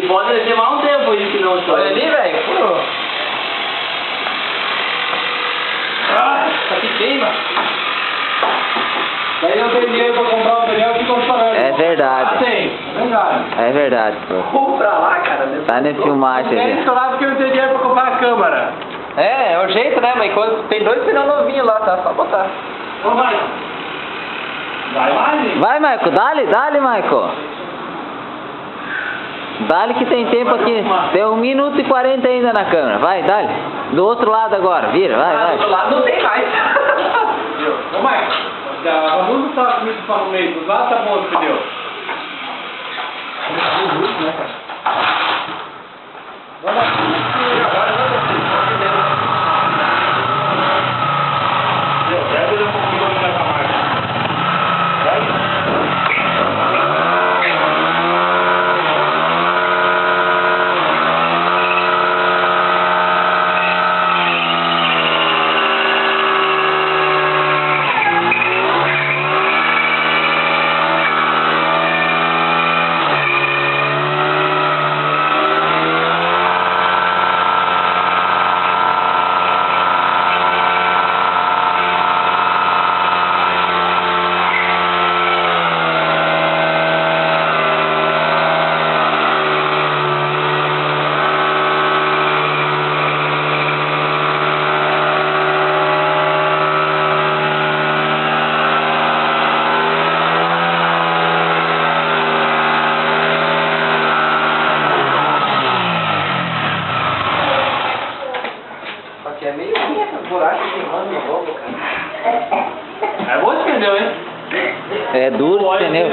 pode levar um tempo aí que não estoura. Olha ali, velho. Ah, isso aqui queima. Daí não tem dinheiro pra comprar o pneu que ficam chorando. É verdade. Ah, tem. É verdade. É verdade, pô. Vamos pra lá, cara. Tá na filmagem Tem ali. estourar porque não tem dinheiro pra comprar a câmera. É o jeito, né? Mas quando tem 2 pneus novinhos lá, tá? Só botar. Então vai. Vai lá, gente. Vai, Marco, dale, Marco. Dale que tem tempo aqui. Tem 1 minuto e 40 ainda na câmera. Vai, dale. Do outro lado agora, vira, vai. Do lado não tem mais. Ô, Marcos, vamos botar a comida para no meio. Do lado tá bom os pneus. É meio ruim essas borrachas queimando no lobo, cara. É bom esse pneu, hein? É duro esse pneu.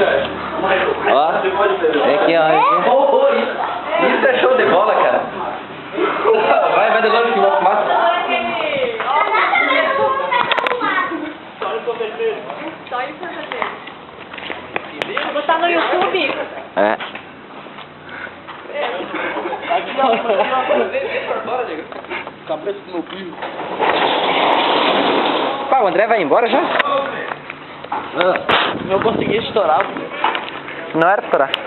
Ó, aqui, ó. Isso é show de bola, cara. Vai de longe que vai fumar. Só em sorveteiro. Vou botar no YouTube. É. Cabeça do meu filho. Pá, o André vai embora já? Não consegui estourar. Não era pra estourar.